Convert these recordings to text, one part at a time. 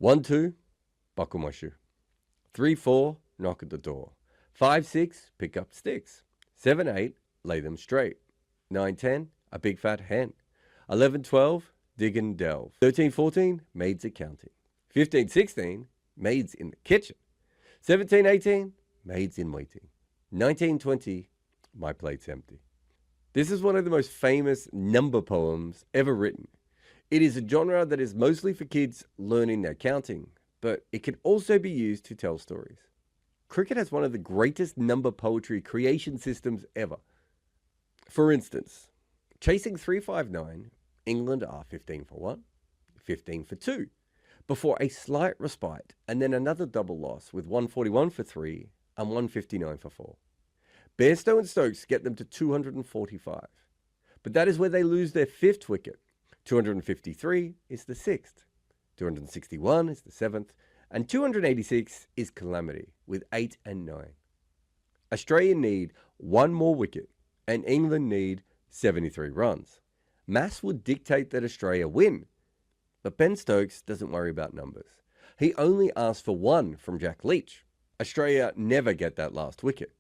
1-2, buckle my shoe. 3-4, knock at the door. 5-6, pick up sticks. 7-8, lay them straight. 9-10, a big fat hen. 11-12, dig and delve. 13-14, maids are counting. 15-16, maids in the kitchen. 17-18, maids in waiting. 19-20, my plate's empty. This is one of the most famous number poems ever written. It is a genre that is mostly for kids learning their counting, but it can also be used to tell stories. Cricket has one of the greatest number poetry creation systems ever. For instance, chasing 359, England are 15 for 1, 15 for 2, before a slight respite and then another double loss with 141 for 3 and 159 for 4. Bairstow and Stokes get them to 245, but that is where they lose their fifth wicket. 253 is the sixth, 261 is the seventh, and 286 is calamity with 8 and 9. Australia need one more wicket and England need 73 runs. Maths would dictate that Australia win, but Ben Stokes doesn't worry about numbers. He only asks for one from Jack Leach. Australia never get that last wicket.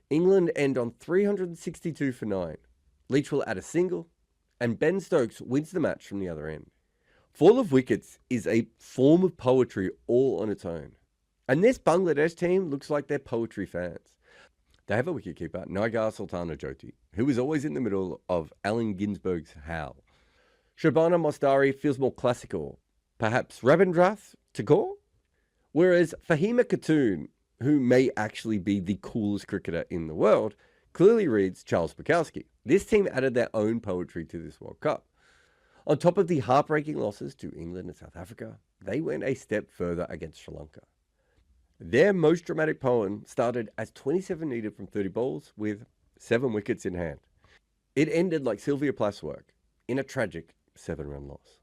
England end on 362 for 9. Leach will add a single, and Ben Stokes wins the match from the other end. Fall of wickets is a form of poetry all on its own. And this Bangladesh team looks like they're poetry fans. They have a wicketkeeper, Nagar Sultana Jyoti, who is always in the middle of Allen Ginsberg's howl. Shabana Mostari feels more classical, perhaps Rabindranath Tagore? Whereas Fahima Khatun, who may actually be the coolest cricketer in the world, clearly reads Charles Bukowski. This team added their own poetry to this World Cup. On top of the heartbreaking losses to England and South Africa, they went a step further against Sri Lanka. Their most dramatic poem started as 27 needed from 30 balls with 7 wickets in hand. It ended like Sylvia Plath's work, in a tragic 7-run loss.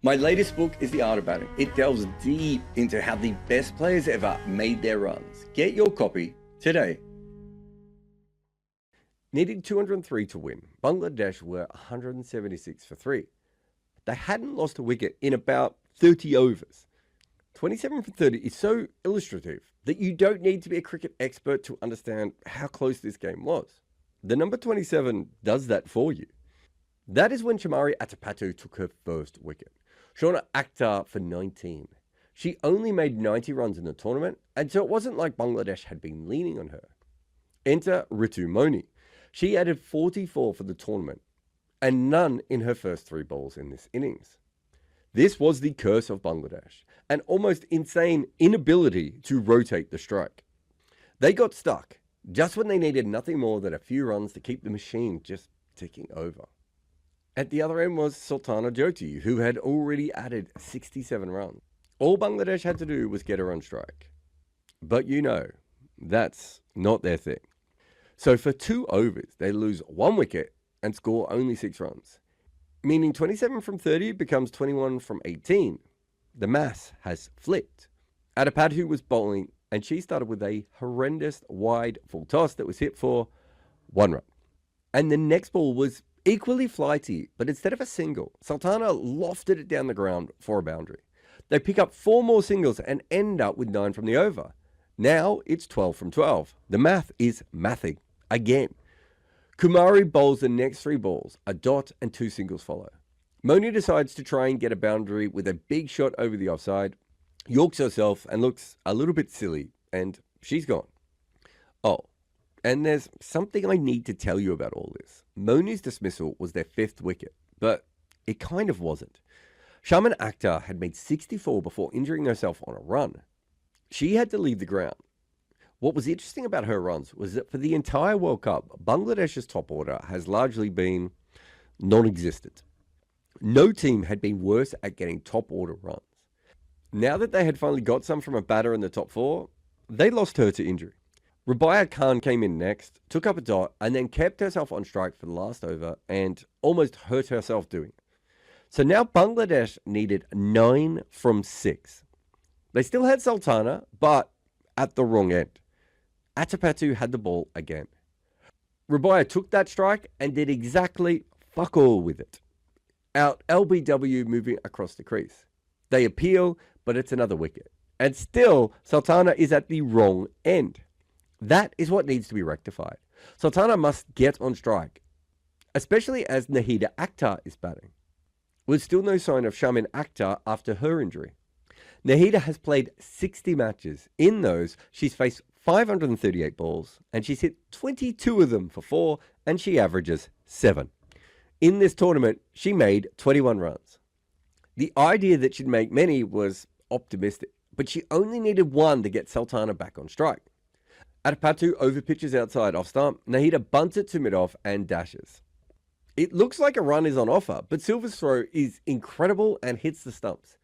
My latest book is The Art of Batting. It delves deep into how the best players ever made their runs. Get your copy today. Needing 203 to win, Bangladesh were 176 for 3. They hadn't lost a wicket in about 30 overs. 27 for 30 is so illustrative that you don't need to be a cricket expert to understand how close this game was. The number 27 does that for you. That is when Chamari Atapatu took her first wicket. Shauna Akhtar for 19. She only made 90 runs in the tournament, and so it wasn't like Bangladesh had been leaning on her. Enter Ritu Moni. She added 44 for the tournament, and none in her first 3 balls in this innings. This was the curse of Bangladesh, an almost insane inability to rotate the strike. They got stuck just when they needed nothing more than a few runs to keep the machine just ticking over. At the other end was Sultana Jyoti, who had already added 67 runs. All Bangladesh had to do was get her on strike. But you know, that's not their thing. So for 2 overs, they lose 1 wicket and score only 6 runs, meaning 27 from 30 becomes 21 from 18. The maths has flipped. Atapatu was bowling, and she started with a horrendous wide full toss that was hit for 1 run. And the next ball was equally flighty, but instead of a single, Sultana lofted it down the ground for a boundary. They pick up 4 more singles and end up with 9 from the over. Now it's 12 from 12. The math is mathing again. Kumari bowls the next 3 balls, a dot and 2 singles follow. Moni decides to try and get a boundary with a big shot over the offside, yorks herself and looks a little bit silly, and she's gone. Oh, and there's something I need to tell you about all this. Moni's dismissal was their 5th wicket, but it kind of wasn't. Shaman Akhtar had made 64 before injuring herself on a run. She had to leave the ground. What was interesting about her runs was that for the entire World Cup, Bangladesh's top order has largely been non-existent. No team had been worse at getting top order runs. Now that they had finally got some from a batter in the top 4, they lost her to injury. Rabia Khan came in next, took up a dot, and then kept herself on strike for the last over and almost hurt herself doing it. So now Bangladesh needed 9 from 6. They still had Sultana, but at the wrong end. Atapatu had the ball again. Rabia took that strike and did exactly fuck all with it. Out LBW moving across the crease. They appeal, but it's another wicket. And still, Sultana is at the wrong end. That is what needs to be rectified. Sultana must get on strike, especially as Nahida Akhtar is batting, with still no sign of Shamin Akhtar after her injury. Nahida has played 60 matches. In those, she's faced 538 balls, and she's hit 22 of them for 4, and she averages 7. In this tournament, she made 21 runs. The idea that she'd make many was optimistic, but she only needed 1 to get Sultana back on strike. Atapattu over pitches outside off stump, Nahida bunts it to mid-off and dashes. It looks like a run is on offer, but Silva's throw is incredible and hits the stumps.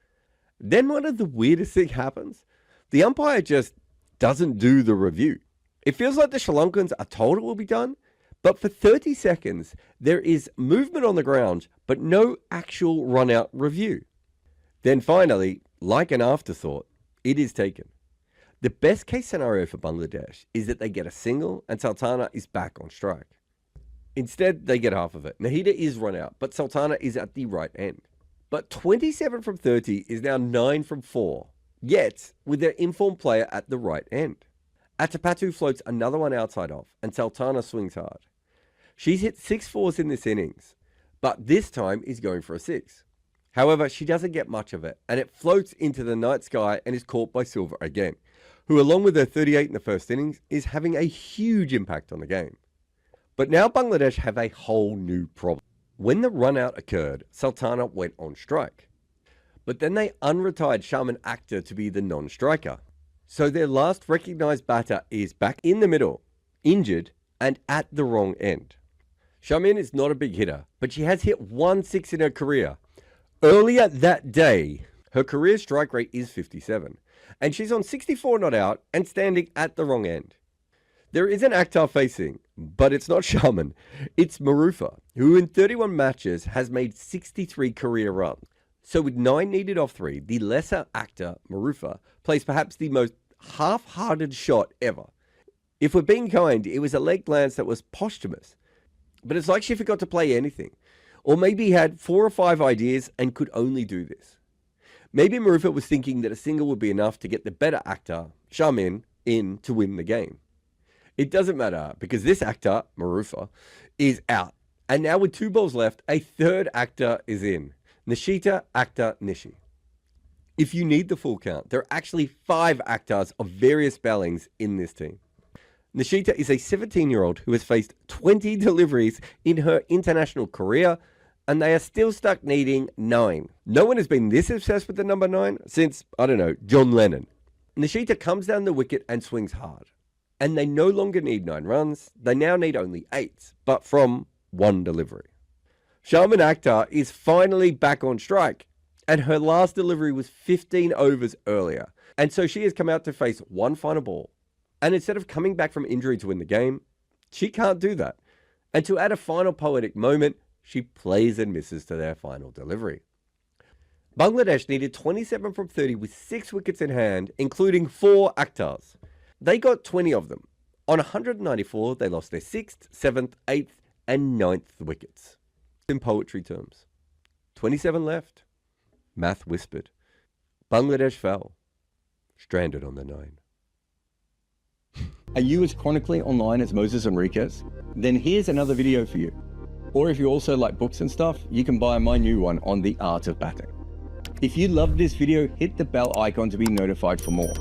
Then one of the weirdest things happens. The umpire just doesn't do the review. It feels like the Sri Lankans are told it will be done, but for 30 seconds, there is movement on the ground, but no actual run-out review. Then finally, like an afterthought, it is taken. The best case scenario for Bangladesh is that they get a single and Sultana is back on strike. Instead, they get half of it. Nahida is run out, but Sultana is at the right end. But 27 from 30 is now 9 from 4, yet with their informed player at the right end. Atapattu floats another one outside off, and Sultana swings hard. She's hit 6 fours in this innings, but this time is going for a 6. However, she doesn't get much of it, and it floats into the night sky and is caught by Silva again, who along with her 38 in the first innings is having a huge impact on the game. But now Bangladesh have a whole new problem. When the run out occurred, Sultana went on strike. But then they unretired Shamin Akhtar to be the non-striker. So their last recognised batter is back in the middle, injured and at the wrong end. Shamin is not a big hitter, but she has hit 1 6 in her career. Earlier that day, her career strike rate is 57, and she's on 64 not out and standing at the wrong end. There is an Akhtar facing, but it's not Shamin. It's Marufa, who in 31 matches has made 63 career runs. So with 9 needed off 3, the lesser Akhtar, Marufa, plays perhaps the most half-hearted shot ever. If we're being kind, it was a leg glance that was posthumous. But it's like she forgot to play anything. Or maybe had 4 or 5 ideas and could only do this. Maybe Marufa was thinking that a single would be enough to get the better Akhtar, Shamin, in to win the game. It doesn't matter because this Akhtar, Marufa, is out. And now with 2 balls left, a third Akhtar is in. Nishita Akhtar Nishi. If you need the full count, there are actually 5 Akhtars of various spellings in this team. Nishita is a 17-year-old who has faced 20 deliveries in her international career, and they are still stuck needing 9. No one has been this obsessed with the number 9 since, I don't know, John Lennon. Nishita comes down the wicket and swings hard. And they no longer need 9 runs, they now need only 8, but from 1 delivery. Shamin Akhtar is finally back on strike, and her last delivery was 15 overs earlier, and so she has come out to face 1 final ball. And instead of coming back from injury to win the game, she can't do that. And to add a final poetic moment, she plays and misses to their final delivery. Bangladesh needed 27 from 30 with 6 wickets in hand, including 4 Akhtars. They got 20 of them. On 194, they lost their 6th, 7th, 8th, and 9th wickets. In poetry terms, 27 left. Math whispered. Bangladesh fell, stranded on the 9. Are you as chronically online as Moses Enriquez? Then here's another video for you. Or if you also like books and stuff, you can buy my new one on the art of batting. If you loved this video, hit the bell icon to be notified for more.